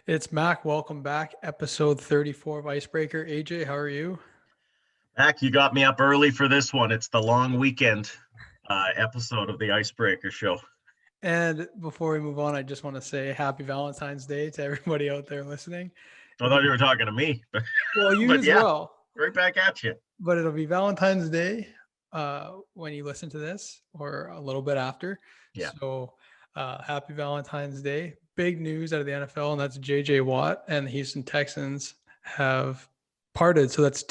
It's Mack. Welcome back. Episode 34 of Icebreaker. AJ, how are you? Mac, you got me up early for this one. It's the long weekend episode of the Icebreaker Show. And before we move on, I just want to say happy Valentine's Day to everybody out there listening. I thought you were talking to me, but, Well, you but as yeah, well. right back at you. But it'll be Valentine's Day when you listen to this or a little bit after. Yeah. So happy Valentine's Day. Big news out of the NFL, and that's JJ Watt and the Houston Texans have parted. So that's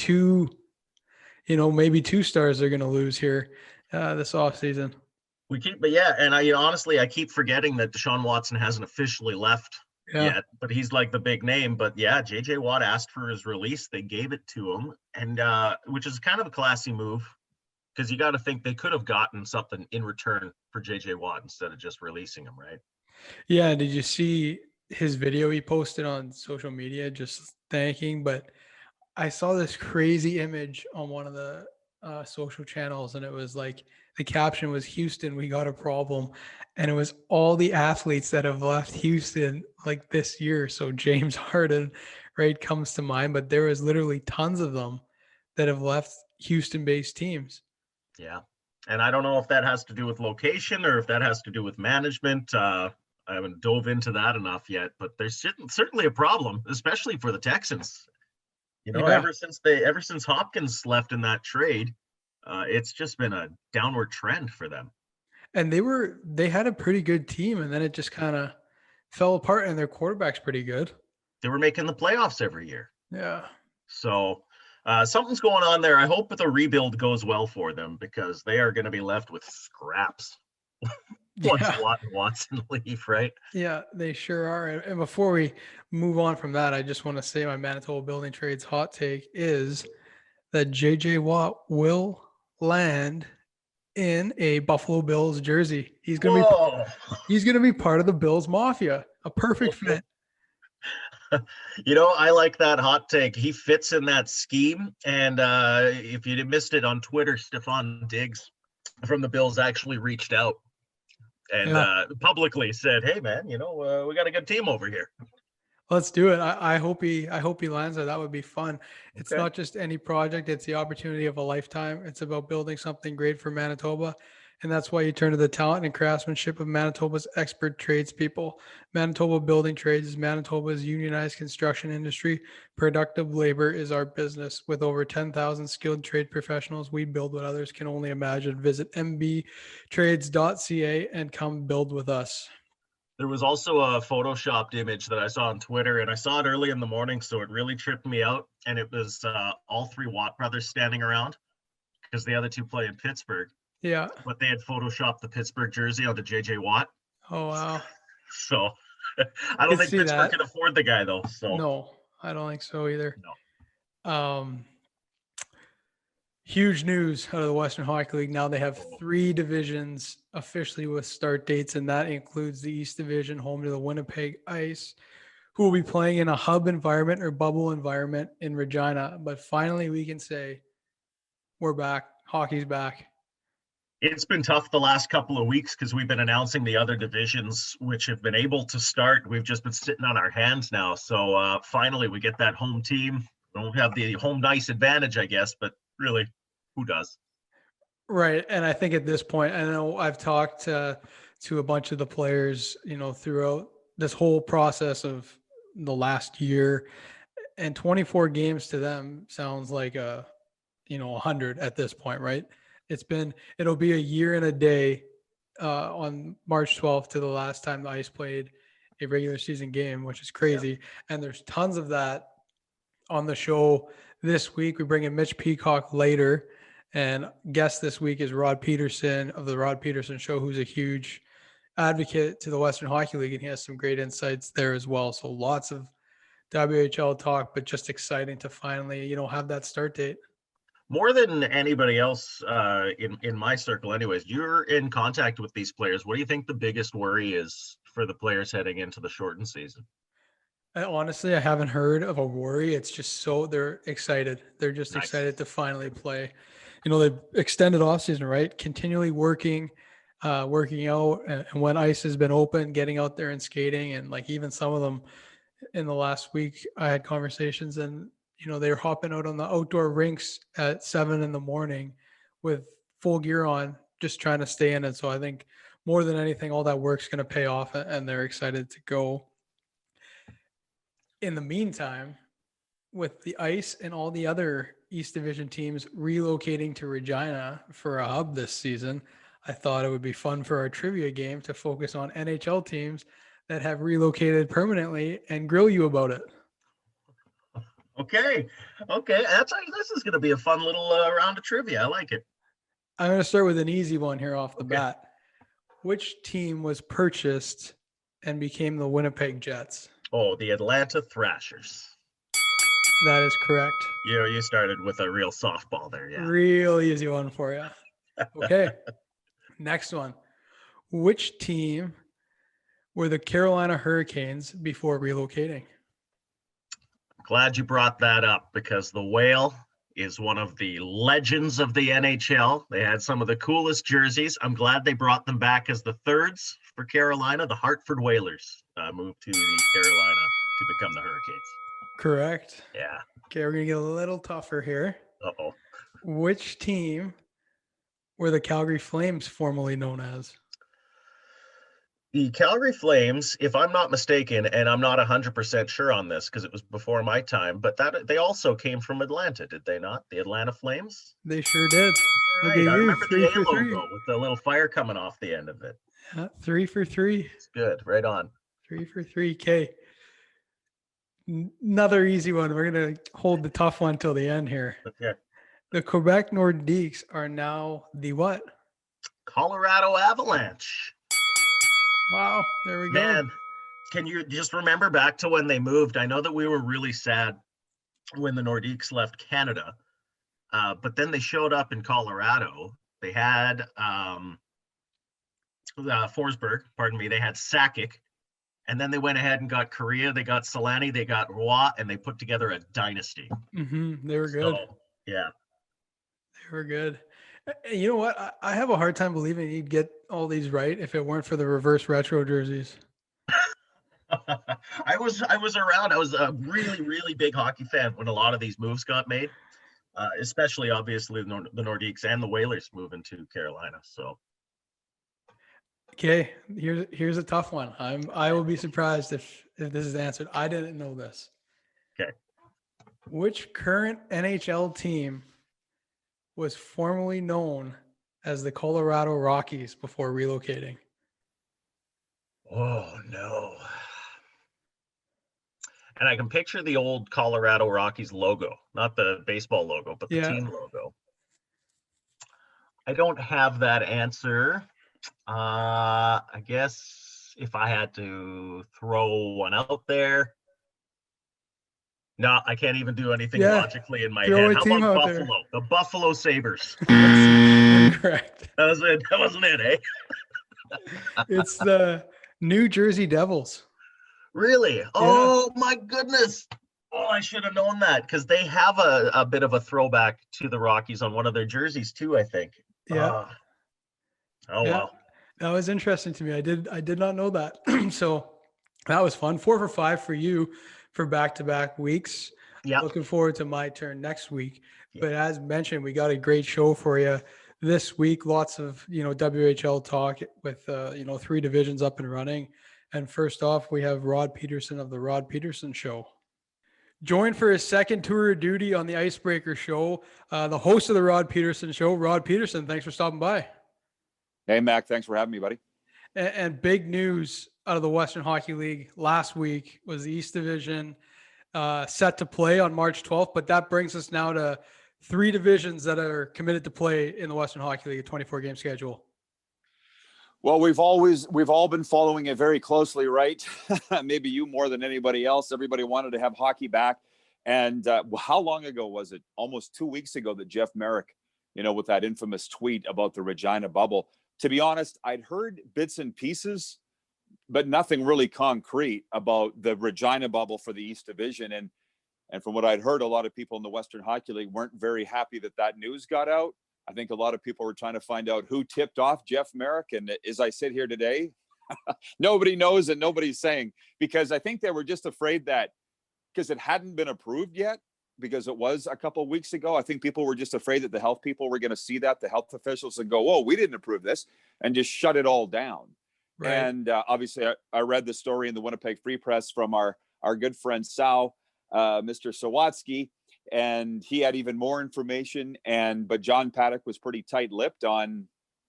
maybe two stars they're going to lose here this offseason. And honestly, I keep forgetting that Deshaun Watson hasn't officially left yet, but he's like the big name. But yeah, JJ Watt asked for his release. They gave it to him, and which is kind of a classy move because you got to think they could have gotten something in return for JJ Watt instead of just releasing him, right? Yeah. Did you see his video he posted on social media just thanking? But I saw this crazy image on one of the social channels, and it was like the caption was "Houston, we got a problem," and it was all the athletes that have left Houston like this year. So James Harden, right, comes to mind, but there was literally tons of them that have left Houston-based teams. Yeah, and I don't know if that has to do with location or if that has to do with management. I haven't dove into that enough yet, but there's certainly a problem, especially for the Texans. Ever since Hopkins left in that trade, it's just been a downward trend for them. And they had a pretty good team, and then it just kind of fell apart. And their quarterback's pretty good. They were making the playoffs every year. Yeah. So something's going on there. I hope the rebuild goes well for them because they are going to be left with scraps once Watt and Watson leave, right? Yeah, they sure are. And before we move on from that, I just want to say my Manitoba Building Trades hot take is that JJ Watt will land in a Buffalo Bills jersey. He's gonna be part of the Bills Mafia. A perfect fit. I like that hot take. He fits in that scheme. And if you missed it on Twitter, Stephon Diggs from the Bills actually reached out and publicly said, "Hey, man, we got a good team over here. Let's do it." I hope he lands there. That would be fun. It's not just any project. It's the opportunity of a lifetime. It's about building something great for Manitoba. And that's why you turn to the talent and craftsmanship of Manitoba's expert tradespeople. Manitoba Building Trades is Manitoba's unionized construction industry. Productive labor is our business. With over 10,000 skilled trade professionals, we build what others can only imagine. Visit mbtrades.ca and come build with us. There was also a photoshopped image that I saw on Twitter, and I saw it early in the morning, so it really tripped me out. And it was all three Watt brothers standing around because the other two play in Pittsburgh. Yeah. But they had photoshopped the Pittsburgh jersey onto JJ Watt. Oh, wow. So I don't think Pittsburgh can afford the guy, though. So no, I don't think so either. No. Huge news out of the Western Hockey League. Now they have 3 divisions officially with start dates, and that includes the East Division, home to the Winnipeg ICE, who will be playing in a hub environment or bubble environment in Regina. But finally, we can say we're back. Hockey's back. It's been tough the last couple of weeks because we've been announcing the other divisions, which have been able to start. We've just been sitting on our hands now. So finally, we get that home team. We don't have the home ice advantage, I guess, but really, who does? Right. And I think at this point, I know I've talked to a bunch of the players, throughout this whole process of the last year, and 24 games to them sounds like 100 at this point, right? It'll be a year and a day on March 12th to the last time the Ice played a regular season game, which is crazy. Yeah. And there's tons of that on the show this week. We bring in Mitch Peacock later, and guest this week is Rod Pedersen of the Rod Pedersen Show, who's a huge advocate to the Western Hockey League, and he has some great insights there as well. So lots of WHL talk, but just exciting to finally, have that start date. More than anybody else in my circle anyways, you're in contact with these players. What do you think the biggest worry is for the players heading into the shortened season? Honestly, I haven't heard of a worry. It's just they're excited. They're just excited to finally play. They've extended off season, right? Continually working out. And when ice has been open, getting out there and skating. And like even some of them, in the last week. I had conversations, and they were hopping out on the outdoor rinks at 7 a.m. with full gear on, just trying to stay in it. So I think more than anything, all that work's going to pay off, and they're excited to go. In the meantime, with the Ice and all the other East Division teams relocating to Regina for a hub this season, I thought it would be fun for our trivia game to focus on NHL teams that have relocated permanently and grill you about it. Okay. This is going to be a fun little round of trivia. I like it. I'm going to start with an easy one here off the bat. Which team was purchased and became the Winnipeg Jets? Oh, the Atlanta Thrashers. That is correct. You started with a real softball there. Yeah. Real easy one for you. Okay. Next one. Which team were the Carolina Hurricanes before relocating? Glad you brought that up, because the Whale is one of the legends of the NHL. They had some of the coolest jerseys. I'm glad they brought them back as the thirds for Carolina. The Hartford Whalers moved to the Carolina to become the Hurricanes. Correct. Yeah. Okay, we're going to get a little tougher here. Uh-oh. Which team were the Calgary Flames formerly known as? The Calgary Flames, if I'm not mistaken, and I'm not 100% sure on this because it was before my time, but that they also came from Atlanta, did they not? The Atlanta Flames? They sure did. Right. Look at I you, remember 3 the A for 3. logo with the little fire coming off the end of it. 3 for 3. It's good. Right on. 3 for 3. Okay. Another easy one. We're going to hold the tough one till the end here. Okay. The Quebec Nordiques are now the what? Colorado Avalanche. Wow. There we go. Man, can you just remember back to when they moved? I know that we were really sad when the Nordiques left Canada, but then they showed up in Colorado. They had Forsberg, pardon me. They had Sakic, and then they went ahead and got Korea. They got Solani, they got Roy, and they put together a dynasty. They were good. So, yeah. They were good. You know what? I have a hard time believing you'd get all these right if it weren't for the reverse retro jerseys. I was around. I was a really, really big hockey fan when a lot of these moves got made, especially obviously the Nordiques and the Whalers moving to Carolina. So, okay, here's a tough one. I will be surprised if this is answered. I didn't know this. Okay. Which current NHL team was formerly known as the Colorado Rockies before relocating? Oh, no. And I can picture the old Colorado Rockies logo, not the baseball logo, but the team logo. I don't have that answer. I guess if I had to throw one out there. No, I can't even do anything logically in my head. How about Buffalo? There. The Buffalo Sabres. Incorrect. That wasn't it, eh? It's the New Jersey Devils. Really? Oh, my goodness. Oh, I should have known that, because they have a bit of a throwback to the Rockies on one of their jerseys too, I think. Yeah. Well. That was interesting to me. I did not know that. So that was fun. 4 for 5 for you for back-to-back weeks. Yeah. Looking forward to my turn next week. Yeah. But as mentioned, we got a great show for you this week. Lots of, WHL talk with, 3 divisions up and running. And first off, we have Rod Pedersen of the Rod Pedersen Show. Joined for his second tour of duty on the Icebreaker Show, the host of the Rod Pedersen Show, Rod Pedersen. Thanks for stopping by. Hey, Mack. Thanks for having me, buddy. And big news out of the Western Hockey League last week was the East Division set to play on March 12th. But that brings us now to 3 divisions that are committed to play in the Western Hockey League, a 24-game schedule. Well, we've all been following it very closely, right? Maybe you more than anybody else. Everybody wanted to have hockey back. And how long ago was it? Almost 2 weeks ago that Jeff Merrick, with that infamous tweet about the Regina bubble. To be honest, I'd heard bits and pieces, but nothing really concrete about the Regina bubble for the East Division. And from what I'd heard, a lot of people in the Western Hockey League weren't very happy that news got out. I think a lot of people were trying to find out who tipped off Jeff Merrick. And as I sit here today, Nobody knows and nobody's saying, because I think they were just afraid that because it hadn't been approved yet, because it was a couple of weeks ago. I think people were just afraid that the health people were going to see that, the health officials, and go, "Oh, we didn't approve this," and just shut it all down. Right. And obviously, I read the story in the Winnipeg Free Press from our good friend Sal, Mr. Sawatsky, and he had even more information. But John Paddock was pretty tight-lipped on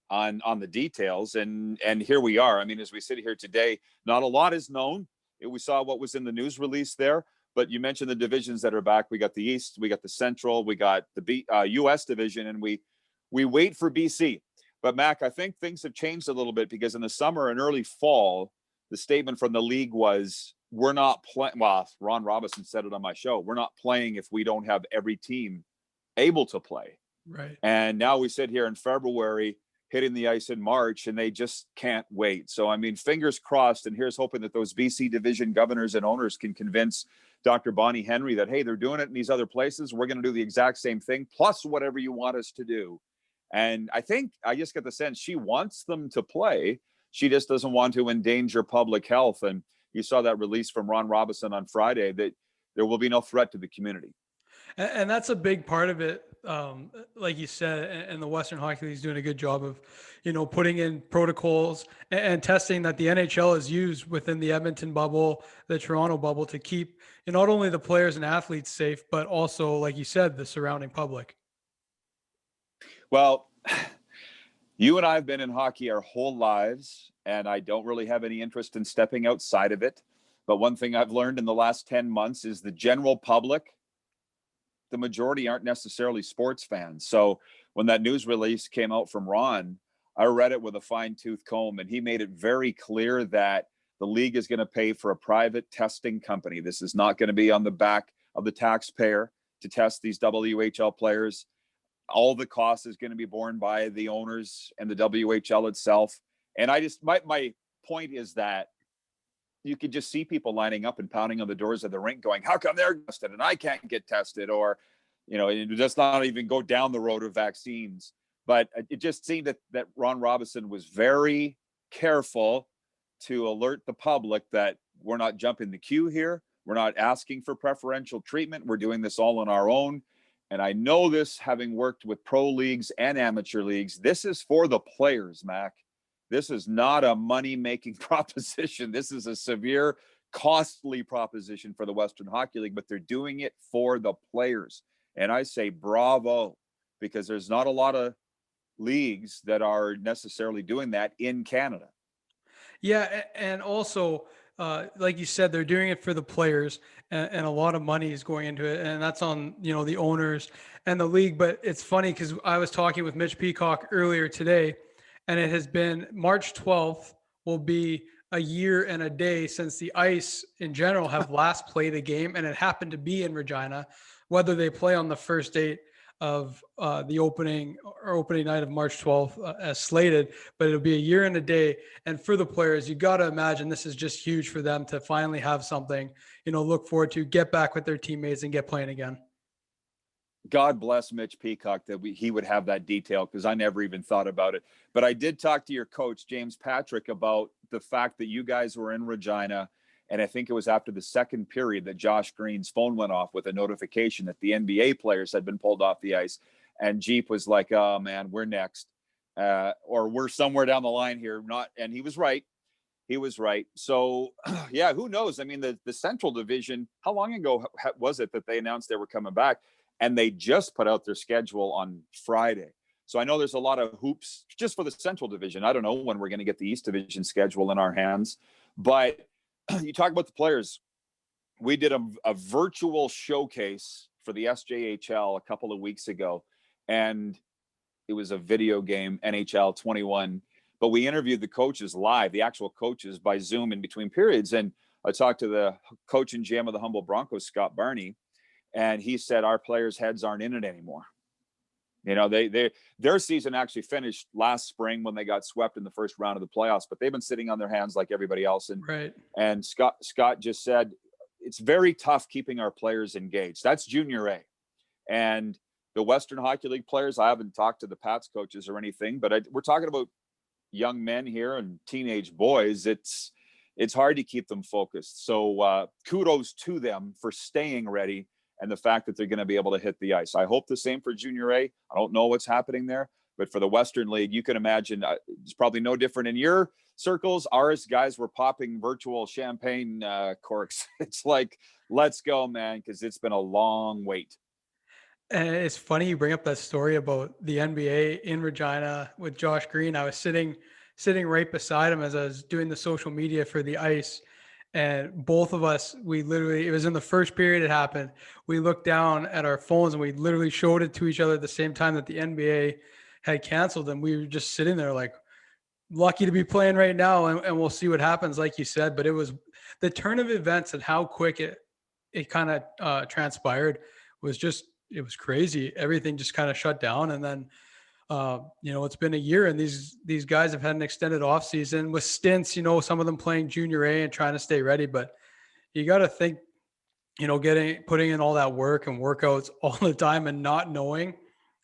the details, and here we are. I mean, as we sit here today, not a lot is known. We saw what was in the news release there. But you mentioned the divisions that are back. We got the East, we got the Central, we got the U.S. division, and we wait for BC. But Mac, I think things have changed a little bit, because in the summer and early fall, the statement from the league was, we're not playing. Well, Ron Robinson said it on my show. We're not playing if we don't have every team able to play. Right. And now we sit here in February, hitting the ice in March, and they just can't wait. So, I mean, fingers crossed, and here's hoping that those BC division governors and owners can convince Dr. Bonnie Henry that, hey, they're doing it in these other places. We're going to do the exact same thing, plus whatever you want us to do. And I think I just get the sense she wants them to play. She just doesn't want to endanger public health. And you saw that release from Ron Robinson on Friday, that there will be no threat to the community. And that's a big part of it. Like you said, and the Western Hockey League is doing a good job of, putting in protocols and testing that the NHL has used within the Edmonton bubble, the Toronto bubble, to keep not only the players and athletes safe, but also, like you said, the surrounding public. Well, you and I have been in hockey our whole lives, and I don't really have any interest in stepping outside of it. But one thing I've learned in the last 10 months is the general public, the majority aren't necessarily sports fans. So when that news release came out from Ron, I read it with a fine-tooth comb, and he made it very clear that the league is going to pay for a private testing company. This is not going to be on the back of the taxpayer to test these WHL players. All the cost is going to be borne by the owners and the WHL itself. And my point is that you could just see people lining up and pounding on the doors of the rink going, how come they're tested and I can't get tested? Or, it does not even go down the road of vaccines. But it just seemed that Ron Robinson was very careful to alert the public that we're not jumping the queue here. We're not asking for preferential treatment. We're doing this all on our own. And I know this, having worked with pro leagues and amateur leagues, this is for the players, Mac. This is not a money-making proposition. This is a severe, costly proposition for the Western Hockey League, but they're doing it for the players. And I say bravo, because there's not a lot of leagues that are necessarily doing that in Canada. Yeah, and also, like you said, they're doing it for the players, and a lot of money is going into it, and that's on the owners and the league. But it's funny because I was talking with Mitch Peacock earlier today, and it has been March 12th will be a year and a day since the Ice in general have last played a game, and it happened to be in Regina. Whether they play on the first date of the opening night of March 12th as slated, but it'll be a year and a day. And for the players, you got to imagine this is just huge for them to finally have something, look forward to, get back with their teammates and get playing again. God bless Mitch Peacock that he would have that detail, because I never even thought about it. But I did talk to your coach, James Patrick, about the fact that you guys were in Regina. And I think it was after the second period that Josh Green's phone went off with a notification that the NBA players had been pulled off the ice. And Jeep was like, oh, man, we're next. Or we're somewhere down the line here. And he was right. He was right. So, yeah, who knows? I mean, the Central Division, how long ago was it that they announced they were coming back? And they just put out their schedule on Friday. So I know there's a lot of hoops just for the Central Division. I don't know when we're going to get the East Division schedule in our hands. But you talk about the players. We did a virtual showcase for the SJHL a couple of weeks ago, and it was a video game, NHL 21. But we interviewed the coaches live, the actual coaches, by Zoom in between periods. And I talked to the coach and GM of the Humboldt Broncos, Scott Barney, and he said our players' heads aren't in it anymore. Their season actually finished last spring when they got swept in the first round of the playoffs, but they've been sitting on their hands like everybody else. And right. And Scott just said it's very tough keeping our players engaged. That's Junior A. And the Western Hockey League players, I haven't talked to the Pats coaches or anything, but we're talking about young men here and teenage boys, it's hard to keep them focused. So kudos to them for staying ready and the fact that they're going to be able to hit the ice. I hope the same for Junior A. I don't know what's happening there, but for the Western League, you can imagine it's probably no different in your circles. Ours guys were popping virtual champagne corks. It's like, let's go, man, because it's been a long wait. And it's funny you bring up that story about the NBA in Regina with Josh Green. I was sitting right beside him as I was doing the social media for the Ice. And both of us, it was in the first period it happened. We looked down at our phones and we literally showed it to each other at the same time that the NBA had canceled. And we were just sitting there like, lucky to be playing right now. And we'll see what happens, like you said. But it was the turn of events and how quick it kind of transpired was just, it was crazy. Everything just kind of shut down. And then, it's been a year and these guys have had an extended off season with stints, some of them playing Junior A and trying to stay ready. But you got to think, putting in all that work and workouts all the time and not knowing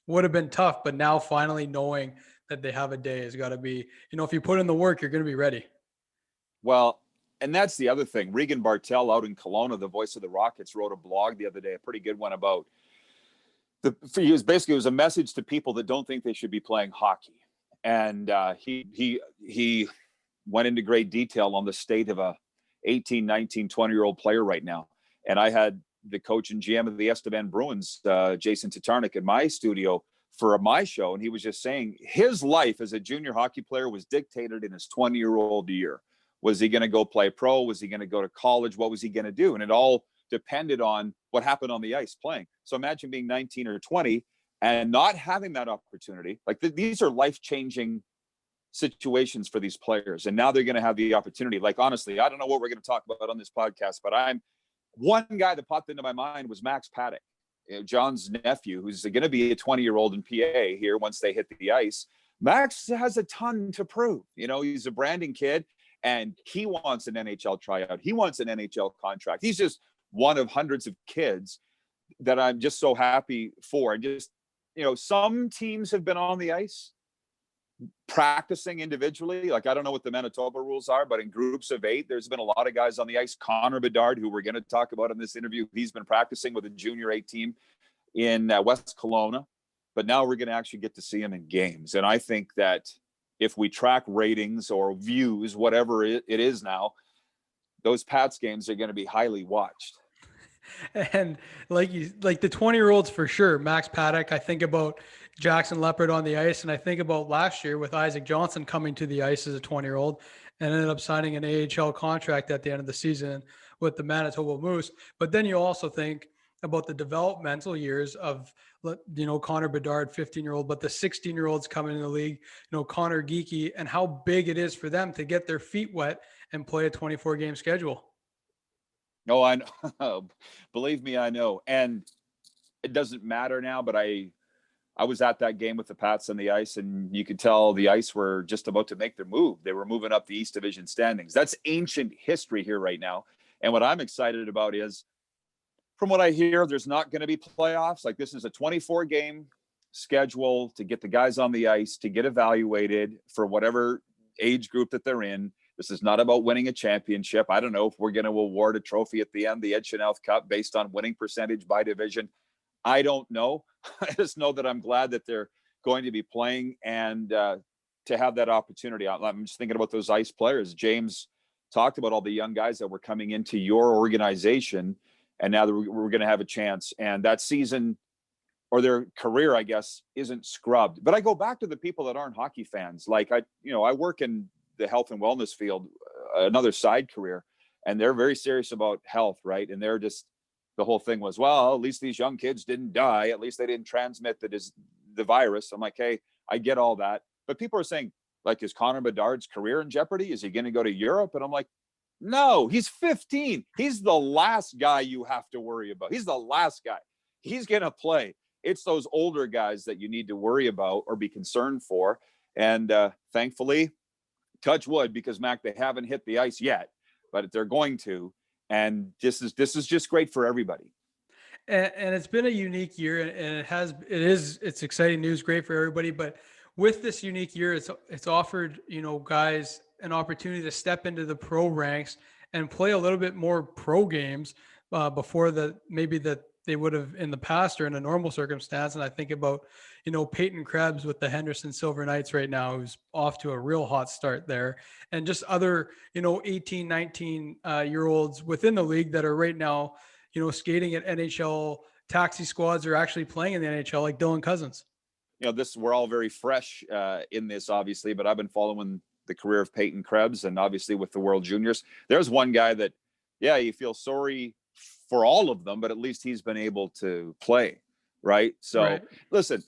would have been tough. But now finally knowing that they have a day has got to be, if you put in the work, you're going to be ready. Well, and that's the other thing. Regan Bartel out in Kelowna, the voice of the Rockets, wrote a blog the other day, a pretty good one about it was a message to people that don't think they should be playing hockey. And he went into great detail on the state of a 18, 19, 20-year-old player right now. And I had the coach and GM of the Estevan Bruins, Jason Tatarnik, in my studio for my show. And he was just saying his life as a junior hockey player was dictated in his 20-year-old year. Was he going to go play pro? Was he going to go to college? What was he going to do? And it all depended on what happened on the ice playing. So imagine being 19 or 20 and not having that opportunity. Like these are life-changing situations for these players. And now they're going to have the opportunity. Like, honestly, I don't know what we're going to talk about on this podcast, but one guy that popped into my mind was Max Paddock, John's nephew, who's going to be a 20-year-old in PA here once they hit the ice. Max has a ton to prove. He's a Brandon kid and he wants an NHL tryout. He wants an NHL contract. He's just one of hundreds of kids that I'm just so happy for. And just, some teams have been on the ice practicing individually. Like, I don't know what the Manitoba rules are, but in groups of 8, there's been a lot of guys on the ice. Connor Bedard, who we're going to talk about in this interview, he's been practicing with a junior A team in West Kelowna, but now we're going to actually get to see him in games. And I think that if we track ratings or views, whatever it is now, those Pats games are going to be highly watched. And like the 20-year-olds for sure. Max Paddock, I think about Jackson Leopard on the ice, and I think about last year with Isaac Johnson coming to the ice as a 20-year-old and ended up signing an AHL contract at the end of the season with the Manitoba Moose. But then you also think about the developmental years of, Connor Bedard, 15-year-old, but the 16-year-olds coming in the league, Connor Geekie, and how big it is for them to get their feet wet and play a 24-game schedule. Oh, I know. Believe me, I know. And it doesn't matter now, but I was at that game with the Pats on the ice, and you could tell the Ice were just about to make their move. They were moving up the East Division standings. That's ancient history here right now. And what I'm excited about is, from what I hear, there's not going to be playoffs. Like, this is a 24-game schedule to get the guys on the ice, to get evaluated for whatever age group that they're in. This is not about winning a championship. I don't know if we're going to award a trophy at the end, the Ed Chanel Cup, based on winning percentage by division. I don't know. I just know that I'm glad that they're going to be playing and to have that opportunity. I'm just thinking about those Ice players. James talked about all the young guys that were coming into your organization, and now we're going to have a chance. And that season, or their career, I guess, isn't scrubbed. But I go back to the people that aren't hockey fans. Like, I work in the health and wellness field, another side career, and they're very serious about health, right? And they're just, the whole thing was, well, at least these young kids didn't die. At least they didn't transmit the virus. I'm like, hey, I get all that. But people are saying, like, is Connor Bedard's career in jeopardy? Is he going to go to Europe? And I'm like, no, he's 15. He's the last guy you have to worry about. He's the last guy. He's going to play. It's those older guys that you need to worry about or be concerned for. And thankfully, touch wood, because Mac, they haven't hit the ice yet, but they're going to. And this is just great for everybody. And it's been a unique year, and it's exciting news, great for everybody. But with this unique year, it's offered, guys an opportunity to step into the pro ranks and play a little bit more pro games before maybe that they would have in the past or in a normal circumstance. And I think about, Peyton Krebs with the Henderson Silver Knights right now, who's off to a real hot start there, and just other, 18, 19 year olds within the league that are right now, skating at NHL taxi squads or actually playing in the NHL, like Dylan Cousins. We're all very fresh in this, obviously, but I've been following the career of Peyton Krebs, and obviously with the World Juniors, there's one guy that, you feel sorry for all of them, but at least he's been able to play, right? So right. Listen,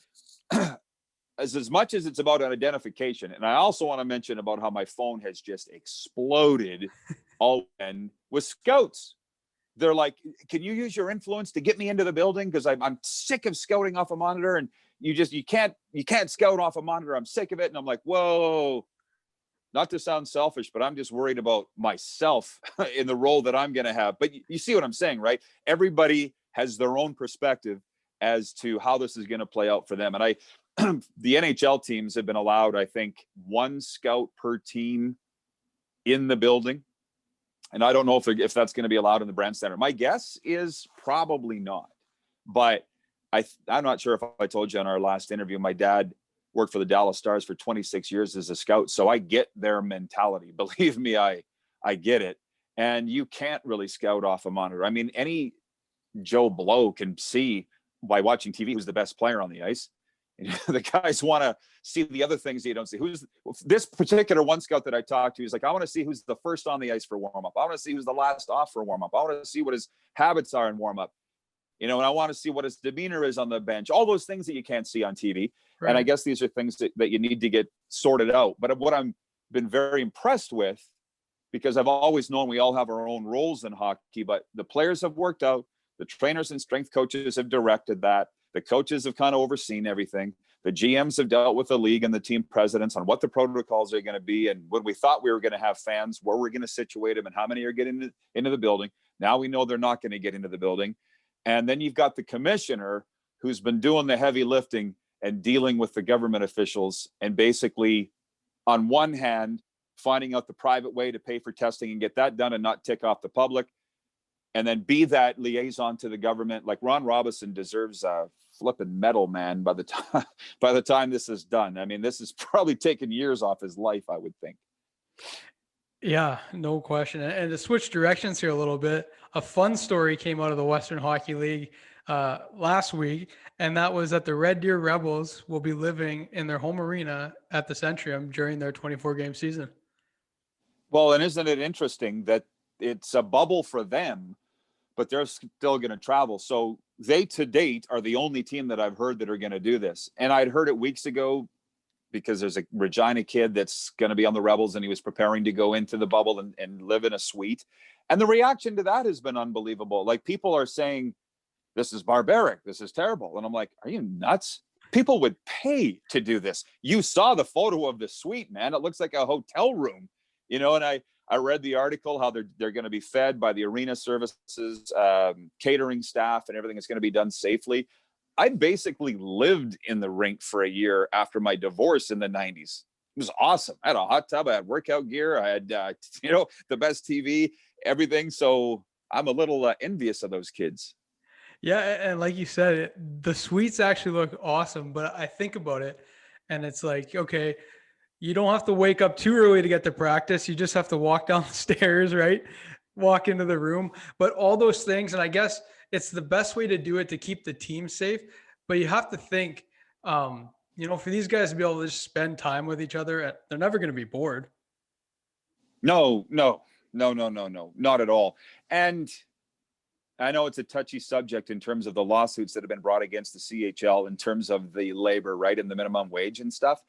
as much as it's about an identification, and I also want to mention about how my phone has just exploded and with scouts. They're like, can you use your influence to get me into the building? Because I'm sick of scouting off a monitor, and you can't scout off a monitor. I'm sick of it. And I'm like, whoa, not to sound selfish, but I'm just worried about myself in the role that I'm going to have. But you see what I'm saying, right? Everybody has their own perspective as to how this is going to play out for them. And the NHL teams have been allowed, I think, one scout per team in the building. And I don't know if that's going to be allowed in the Brand Center. My guess is probably not. But I'm not sure if I told you on our last interview, my dad worked for the Dallas Stars for 26 years as a scout. So I get their mentality. Believe me, I get it. And you can't really scout off a monitor. I mean, any Joe Blow can see by watching TV who's the best player on the ice. The guys want to see the other things that you don't see. Who's this particular one scout that I talked to? He's like, I want to see who's the first on the ice for warm up. I want to see who's the last off for warm up. I want to see what his habits are in warm up. And I want to see what his demeanor is on the bench. All those things that you can't see on TV. Right. And I guess these are things that you need to get sorted out. But what I've been very impressed with, because I've always known we all have our own roles in hockey, but the players have worked out. The trainers and strength coaches have directed that. The coaches have kind of overseen everything. The GMs have dealt with the league and the team presidents on what the protocols are going to be. And when we thought we were going to have fans, where we're going to situate them and how many are getting into the building. Now we know they're not going to get into the building. And then you've got the commissioner who's been doing the heavy lifting and dealing with the government officials and basically, on one hand, finding out the private way to pay for testing and get that done and not tick off the public. And then be that liaison to the government. Like Ron Robinson deserves a flipping medal, man, by the time this is done. I mean, this is probably taken years off his life, I would think. Yeah, no question. And to switch directions here a little bit, a fun story came out of the Western Hockey League last week, and that was that the Red Deer Rebels will be living in their home arena at the Centrium during their 24-game season. Well, and isn't it interesting that it's a bubble for them, but they're still going to travel. So they, to date, are the only team that I've heard that are going to do this. And I'd heard it weeks ago because there's a Regina kid that's going to be on the Rebels, and he was preparing to go into the bubble and live in a suite. And the reaction to that has been unbelievable. Like, people are saying, this is barbaric. This is terrible. And I'm like, are you nuts? People would pay to do this. You saw the photo of the suite, man. It looks like a hotel room, and I read the article, how they're going to be fed by the arena services, catering staff, and everything is going to be done safely. I basically lived in the rink for a year after my divorce in the 90s. It was awesome. I had a hot tub. I had workout gear. I had, the best TV, everything. So I'm a little envious of those kids. Yeah. And like you said, the suites actually look awesome, but I think about it and it's like, okay, you don't have to wake up too early to get to practice. You just have to walk down the stairs, right? Walk into the room, but all those things. And I guess it's the best way to do it to keep the team safe. But you have to think, for these guys to be able to just spend time with each other, they're never going to be bored. No, not at all. And I know it's a touchy subject in terms of the lawsuits that have been brought against the CHL in terms of the labor, right, and the minimum wage and stuff.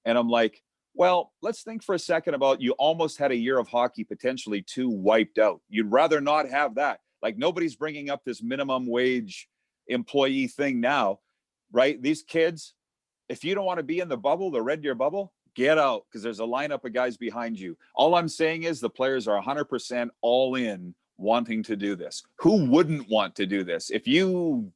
And I'm like, well, let's think for a second about, you almost had a year of hockey potentially wiped out. You'd rather not have that. Like, nobody's bringing up this minimum wage employee thing now, right? These kids, if you don't want to be in the bubble, the Red Deer bubble, get out, because there's a lineup of guys behind you. All I'm saying is the players are 100% all in wanting to do this. Who wouldn't want to do this? If you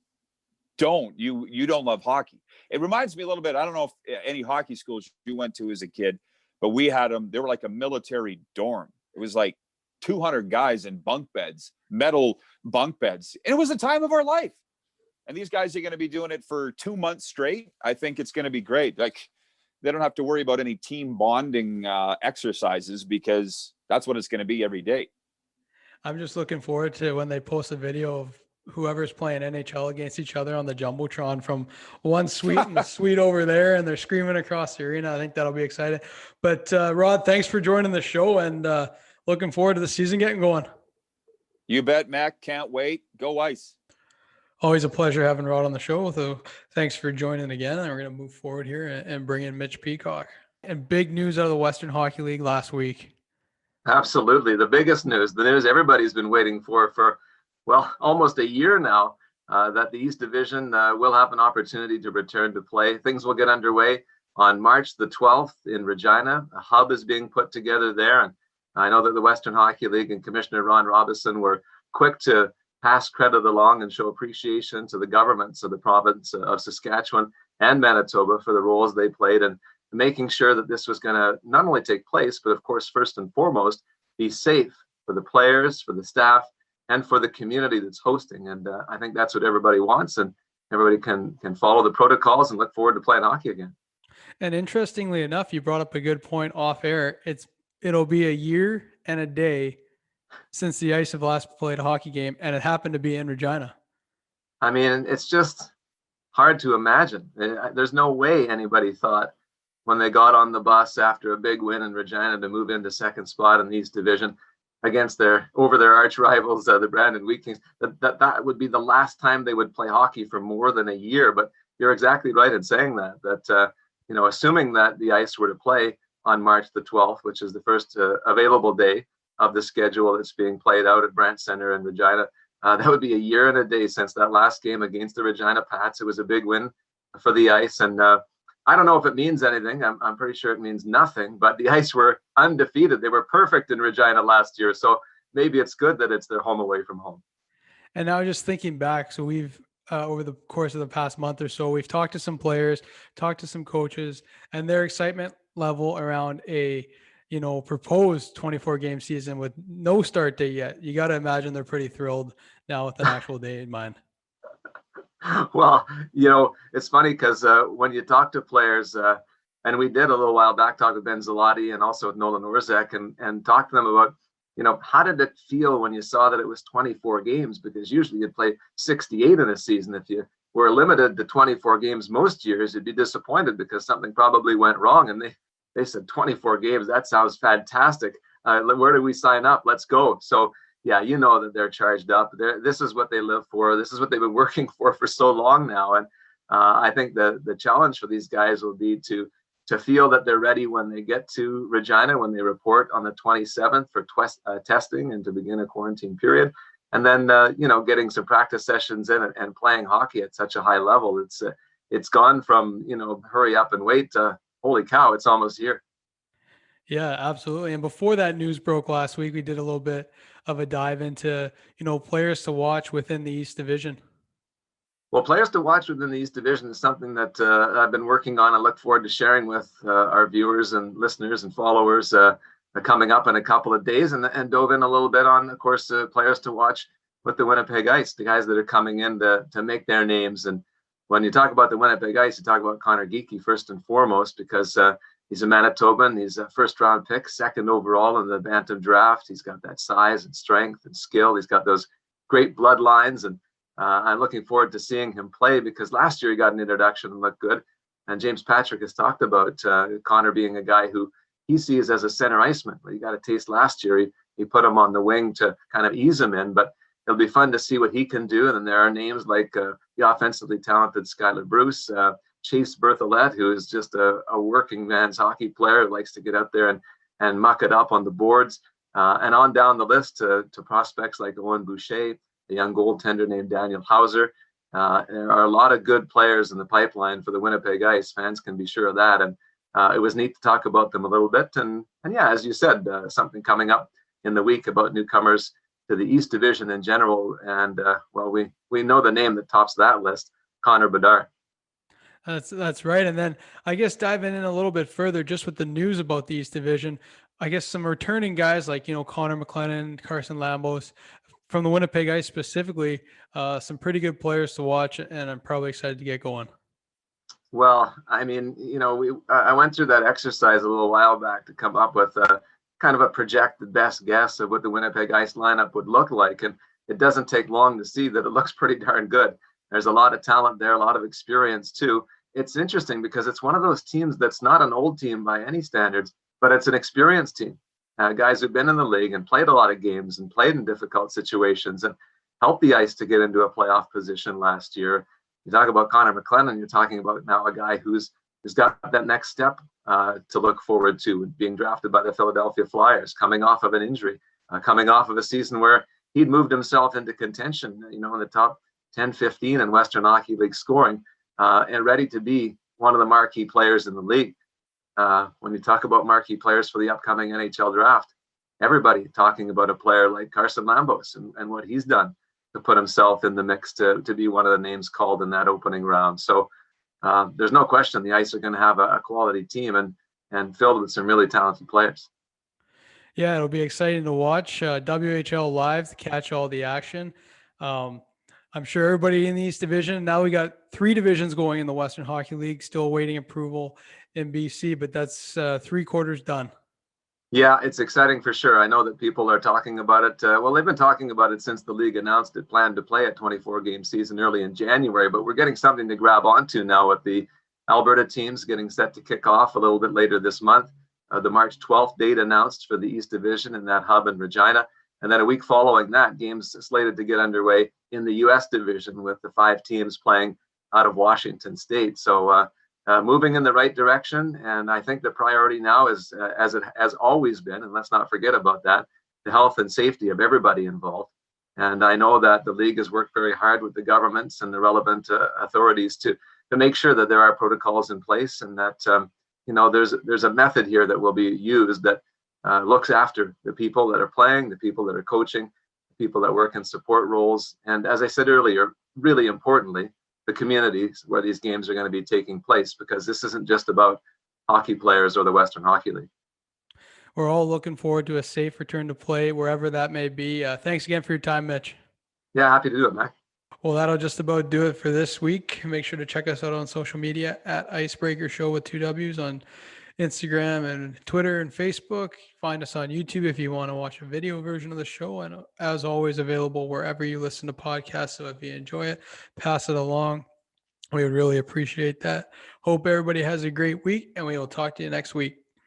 don't. You don't love hockey. It reminds me a little bit. I don't know if any hockey schools you went to as a kid, but we had them. They were like a military dorm. It was like 200 guys in bunk beds, metal bunk beds. And it was the time of our life. And these guys are going to be doing it for 2 months straight. I think it's going to be great. Like, they don't have to worry about any team bonding exercises, because that's what it's going to be every day. I'm just looking forward to when they post a video of whoever's playing NHL against each other on the Jumbotron from one suite and the suite over there, and they're screaming across the arena. I think that'll be exciting. But Rod, thanks for joining the show, and looking forward to the season getting going. You bet, Mac. Can't wait. Go Ice. Always a pleasure having Rod on the show. So thanks for joining again. And we're going to move forward here and bring in Mitch Peacock. And big news out of the Western Hockey League last week. Absolutely. The biggest news, the news everybody's been waiting for, well, almost a year now, that the East Division will have an opportunity to return to play. Things will get underway on March the 12th in Regina. A hub is being put together there. And I know that the Western Hockey League and Commissioner Ron Robison were quick to pass credit along and show appreciation to the governments of the province of Saskatchewan and Manitoba for the roles they played in making sure that this was going to not only take place, but of course, first and foremost, be safe for the players, for the staff, and for the community that's hosting. And I think that's what everybody wants, and everybody can follow the protocols and look forward to playing hockey again. And interestingly enough, you brought up a good point off air. It'll be a year and a day since the Ice have last played a hockey game, and it happened to be in Regina. I mean, it's just hard to imagine. There's no way anybody thought when they got on the bus after a big win in Regina to move into second spot in the East Division against their arch rivals, the Brandon Wheat Kings, that would be the last time they would play hockey for more than a year. But you're exactly right in saying that assuming that the Ice were to play on March the 12th, which is the first available day of the schedule that's being played out at Brandt Center in Regina. That would be a year and a day since that last game against the Regina Pats. It was a big win for the Ice. And I don't know if it means anything. I'm pretty sure it means nothing, but the Ice were undefeated. They were perfect in Regina last year. So maybe it's good that it's their home away from home. And now just thinking back, so we've, over the course of the past month or so, we've talked to some players, talked to some coaches, and their excitement level around a proposed 24-game season with no start date yet. You got to imagine they're pretty thrilled now with an actual day in mind. Well, it's funny because when you talk to players, and we did a little while back talk with Ben Zalotti and also with Nolan Orzek and talk to them about, how did it feel when you saw that it was 24 games? Because usually you'd play 68 in a season. If you were limited to 24 games most years, you'd be disappointed because something probably went wrong. And they said 24 games. That sounds fantastic. Where do we sign up? Let's go. So yeah, that they're charged up. This is what they live for. This is what they've been working for so long now. And I think the challenge for these guys will be to feel that they're ready when they get to Regina, when they report on the 27th for testing and to begin a quarantine period. And then, getting some practice sessions in and playing hockey at such a high level. It's gone from, hurry up and wait to, holy cow, it's almost here. Yeah, absolutely. And before that news broke last week, we did a little bit of a dive into, players to watch within the East Division. Well, players to watch within the East Division is something that I've been working on. I look forward to sharing with our viewers and listeners and followers coming up in a couple of days, and dove in a little bit on, of course, players to watch with the Winnipeg ICE, the guys that are coming in to make their names. And when you talk about the Winnipeg ICE, you talk about Connor Geekie first and foremost, because he's a Manitoban. He's a first-round pick, second overall in the Bantam draft. He's got that size and strength and skill. He's got those great bloodlines, and I'm looking forward to seeing him play because last year he got an introduction and looked good. And James Patrick has talked about Connor being a guy who he sees as a center iceman. Well, you got a taste last year. He put him on the wing to kind of ease him in, but it'll be fun to see what he can do. And then there are names like the offensively talented Skylar Bruce, Chase Berthollet, who is just a working man's hockey player who likes to get out there and muck it up on the boards. And on down the list to prospects like Owen Boucher, a young goaltender named Daniel Hauser. There are a lot of good players in the pipeline for the Winnipeg ICE. Fans can be sure of that. And it was neat to talk about them a little bit. And yeah, as you said, something coming up in the week about newcomers to the East Division in general. And well, we know the name that tops that list. Connor Bedard. That's right. And then I guess diving in a little bit further, just with the news about the East Division, I guess some returning guys like, Connor McLennan, Carson Lambos from the Winnipeg ICE specifically, some pretty good players to watch, and I'm probably excited to get going. Well, I mean, I went through that exercise a little while back to come up with a kind of a projected best guess of what the Winnipeg ICE lineup would look like. And it doesn't take long to see that it looks pretty darn good. There's a lot of talent there, a lot of experience too. It's interesting because it's one of those teams that's not an old team by any standards, but it's an experienced team. Guys who've been in the league and played a lot of games and played in difficult situations and helped the Ice to get into a playoff position last year. You talk about Connor McLennan, you're talking about now a guy who's got that next step to look forward to, being drafted by the Philadelphia Flyers, coming off of an injury, coming off of a season where he'd moved himself into contention, in the top 10, 15 in Western Hockey League scoring, and ready to be one of the marquee players in the league. When you talk about marquee players for the upcoming NHL draft, everybody talking about a player like Carson Lambos and what he's done to put himself in the mix to be one of the names called in that opening round. So there's no question the Ice are going to have a quality team and filled with some really talented players. Yeah, it'll be exciting to watch WHL live to catch all the action. I'm sure everybody in the East Division, now we got 3 divisions going in the Western Hockey League, still awaiting approval in BC, but that's 3/4 done. Yeah, it's exciting for sure. I know that people are talking about it. Well, they've been talking about it since the league announced it planned to play a 24-game season early in January, but we're getting something to grab onto now with the Alberta teams getting set to kick off a little bit later this month. The March 12th date announced for the East Division in that hub in Regina. And then a week following that, games slated to get underway in the U.S. Division with the 5 teams playing out of Washington State. So moving in the right direction. And I think the priority now is, as it has always been, and let's not forget about that, the health and safety of everybody involved. And I know that the league has worked very hard with the governments and the relevant authorities to make sure that there are protocols in place and that, there's a method here that will be used that looks after the people that are playing, the people that are coaching, the people that work in support roles. And as I said earlier, really importantly, the communities where these games are going to be taking place, because this isn't just about hockey players or the Western Hockey League. We're all looking forward to a safe return to play, wherever that may be. Thanks again for your time, Mitch. Yeah, happy to do it, Mack. Well, that'll just about do it for this week. Make sure to check us out on social media at Icebreaker Show with 2 W's on Instagram and Twitter and Facebook. Find us on YouTube if you want to watch a video version of the show. And as always, available wherever you listen to podcasts. So if you enjoy it, pass it along. We would really appreciate that. Hope everybody has a great week, and we will talk to you next week.